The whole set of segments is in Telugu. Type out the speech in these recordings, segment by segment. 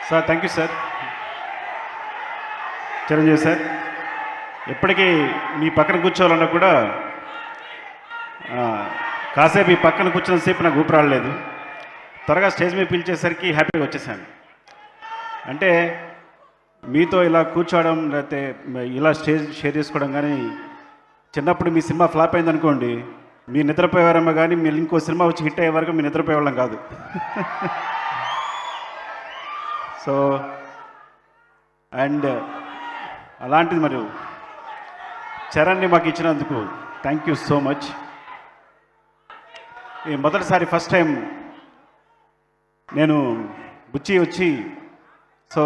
Sir thank you sir. Chiranjeevi sir, ఎప్పటికీ మీ పక్కన కూర్చోవాలన్నా కూడా కాసేపు ఈ పక్కన కూర్చున్నంతసేపు నాకు ఊపిరి రాలేదు. త్వరగా స్టేజ్ మీద పిలిచేసరికి హ్యాపీగా వచ్చేసాను. అంటే మీతో ఇలా కూర్చోవడం లేకపోతే ఇలా స్టేజ్ షేర్ చేసుకోవడం కానీ, చిన్నప్పుడు మీ సినిమా ఫ్లాప్ అయిందనుకోండి, మీ నిద్రపోయేవారమ్మ కానీ మీరు ఇంకో సినిమా వచ్చి హిట్ అయ్యే వరకు మీ నిద్రపోయేవాళ్ళం కాదు. సో అండ్ అలాంటిది మరి చరణ్ని మాకు ఇచ్చినందుకు థ్యాంక్ యూ సో మచ్. ఈ మొదటిసారి ఫస్ట్ టైం నేను బుచ్చి వచ్చి, సో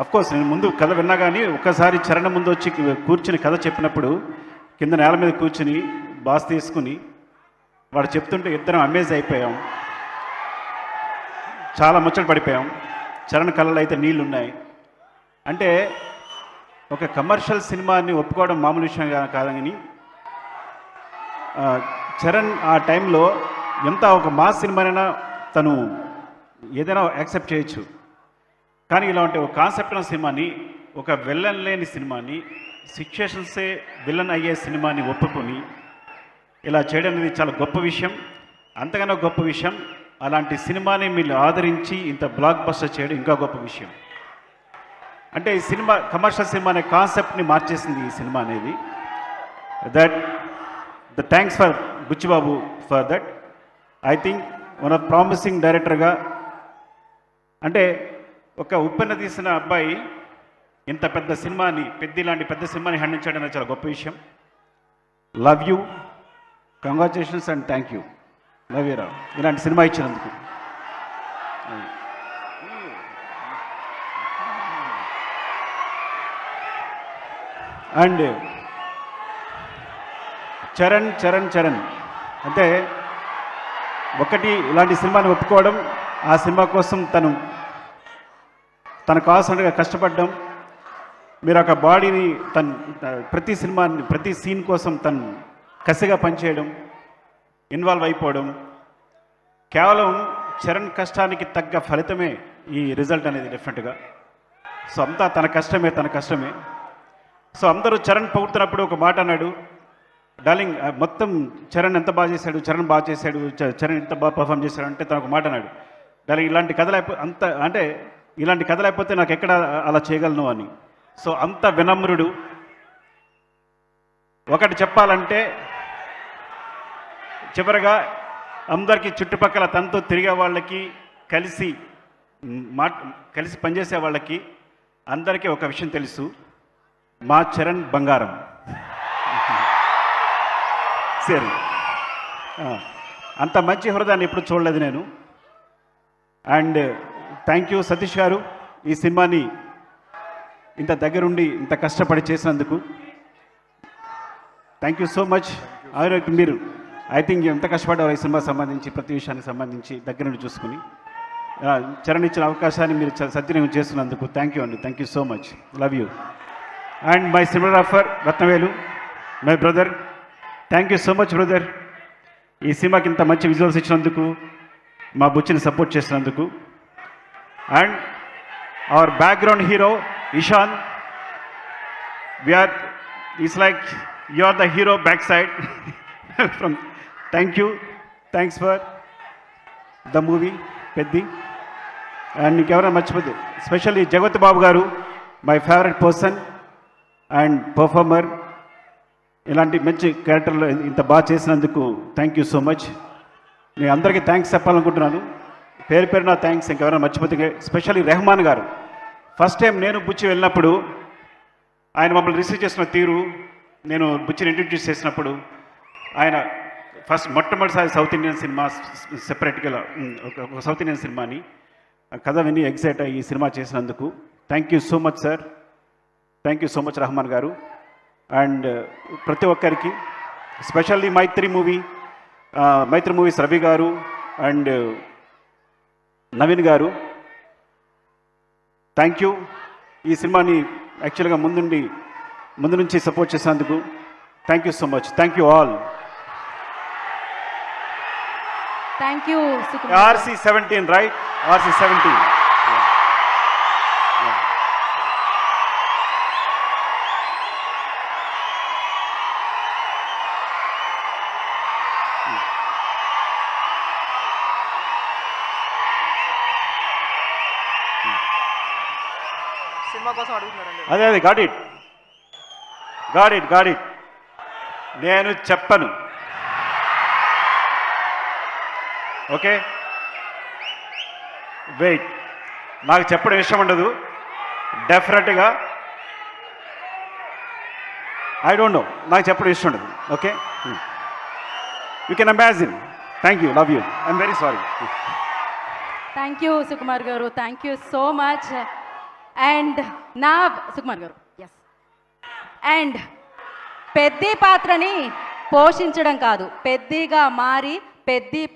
అఫ్కోర్స్ నేను ముందు కథ విన్నా కానీ ఒక్కసారి చరణ్ ముందు వచ్చి కూర్చుని కథ చెప్పినప్పుడు కింద నేల మీద కూర్చుని బాస్ తీసుకుని వాడు చెప్తుంటే ఇద్దరం అమేజ్ అయిపోయాం, చాలా ముచ్చట పడిపోయాం. చరణ్ కళ్ళలో అయితే నీళ్ళు ఉన్నాయి. అంటే ఒక కమర్షియల్ సినిమాని ఒప్పుకోవడం మామూలు విషయం కాదని, చరణ్ ఆ టైంలో ఎంత ఒక మాస్ సినిమానైనా తను ఏదైనా యాక్సెప్ట్ చేయొచ్చు, కానీ ఇలాంటి ఒక కాన్సెప్ట్ ఉన్న సినిమాని, ఒక విలన్ లేని సినిమాని, సిచ్యుయేషన్సే విలన్ అయ్యే సినిమాని ఒప్పుకొని ఇలా చేయడం అనేది చాలా గొప్ప విషయం. అంతకన్నా గొప్ప విషయం అలాంటి సినిమాని మీరు ఆదరించి ఇంత బ్లాక్ బస్టర్ చేయడం ఇంకా గొప్ప విషయం. అంటే ఈ సినిమా కమర్షియల్ సినిమా అనే కాన్సెప్ట్ని మార్చేసింది ఈ సినిమా అనేది. The thanks for Buchibabu for that. I think one of promising డైరెక్టర్గా, అంటే ఒక ఉప్పెన తీసిన అబ్బాయి ఇంత పెద్ద సినిమాని, ఇలాంటి పెద్ద సినిమాని హ్యాండిల్ చేయడం అనేది చాలా గొప్ప విషయం. Love you, congratulations and thank you. Love you Rao ఇలాంటి సినిమా ఇచ్చినందుకు. అండ్ చరణ్ చరణ్ చరణ్ అంటే ఒకటి ఇలాంటి సినిమాని ఒప్పుకోవడం, ఆ సినిమా కోసం తనకు కావాల్సినట్టుగా కష్టపడడం, మీరు ఒక బాడీని ప్రతి సినిమాని ప్రతి సీన్ కోసం తను కసిగా పనిచేయడం, ఇన్వాల్వ్ అయిపోవడం, కేవలం చరణ్ కష్టానికి తగ్గ ఫలితమే ఈ రిజల్ట్ అనేది డెఫినెట్గా. సో అంతా తన కష్టమే. సో అందరూ చరణ్ పొగుడుతున్నప్పుడు ఒక మాట అన్నాడు, డార్లింగ్ మొత్తం చరణ్ ఎంత బాగా చేశాడు, చరణ్ చరణ్ ఎంత బాగా పర్ఫామ్ చేశాడు అంటే తను ఒక మాట అన్నాడు, డార్లింగ్ ఇలాంటి కథ లేకపోతే నాకు ఎక్కడ అలా చేయగలను అని. సో అంత వినమ్రుడు. ఒకటి చెప్పాలంటే, చివరగా అందరికీ చుట్టుపక్కల తనతో తిరిగే వాళ్ళకి, కలిసి పనిచేసే వాళ్ళకి అందరికీ ఒక విషయం తెలుసు, మా చరణ్ బంగారం. సరే, అంత మంచి హృదయాన్ని ఎప్పుడు చూడలేదు నేను. అండ్ థ్యాంక్ యూ సతీష్ గారు, ఈ సినిమాని ఇంత దగ్గరుండి ఇంత కష్టపడి చేసినందుకు థ్యాంక్ యూ సో మచ్. మీరు ఐ థింక్ ఎంత కష్టపడ్డారు ఈ సినిమా సంబంధించి, ప్రతి విషయానికి సంబంధించి దగ్గర నుండి చూసుకుని చరణ్ ఇచ్చిన అవకాశాన్ని మీరు సద్వినియోగం చేస్తున్నందుకు థ్యాంక్ యూ అండి. Thank you so much. Love you. And my cinematographer Ratnavelu, my brother, thank you so much brother. ఈ సినిమాకి ఇంత మంచి విజువల్స్ ఇచ్చినందుకు, మా బుచ్చిని సపోర్ట్ చేసినందుకు. And our background hero Ishan, is like you are the hero back side from. Thank you, thanks for the movie Peddi. And మీకు ఎవరైనా మర్చిపోతే specially Jagath Babu garu, my favourite person and performer. ఇలాంటి మంచి క్యారెక్టర్లు ఇంత బాగా చేసినందుకు థ్యాంక్ యూ సో మచ్. నేను అందరికీ థ్యాంక్స్ చెప్పాలనుకుంటున్నాను, పేరున థ్యాంక్స్. ఇంకెవరైనా మర్చిపోతే, స్పెషల్లీ రెహమాన్ గారు. ఫస్ట్ టైం నేను బుచ్చి వెళ్ళినప్పుడు ఆయన మమ్మల్ని రిసీవ్ చేసిన తీరు, నేను బుచ్చిని ఇంట్రడ్యూస్ చేసినప్పుడు, ఆయన మొట్టమొదటిసారి సౌత్ ఇండియన్ సినిమా సెపరేట్గా ఒక సౌత్ ఇండియన్ సినిమాని కథ విని ఎగ్జైట్ అయ్యి ఈ సినిమా చేసినందుకు thank you so much sir. Thank you so much Rahman garu. And ప్రతి ఒక్కరికి, స్పెషల్లీ మైత్రి మూవీస్ రవి గారు అండ్ నవీన్ గారు, థ్యాంక్ యూ. ఈ సినిమాని యాక్చువల్గా ముందు నుంచి సపోర్ట్ చేసినందుకు thank you so much. Thank you all. Thank you, RC17, right? RC17. Yeah. Cinema కోసం అడుగుతున్నారండి. అదే గాట్ ఇట్. నేను చెప్పను. Okay, wait. నాకు చెప్పడం ఇష్టం ఉండదు డెఫినెట్గా. ఐ డోంట్ నో, నాకు చెప్పడం ఇష్టం ఉండదు. Okay, you can imagine. Thank you, love you, I'm very sorry. Thank you Sukumar garu, thank you so much. And నా సుకుమార్ గారు, ఎస్. అండ్ పెద్ది పాత్రని పోషించడం కాదు, పెద్దిగా మారి పెద్ది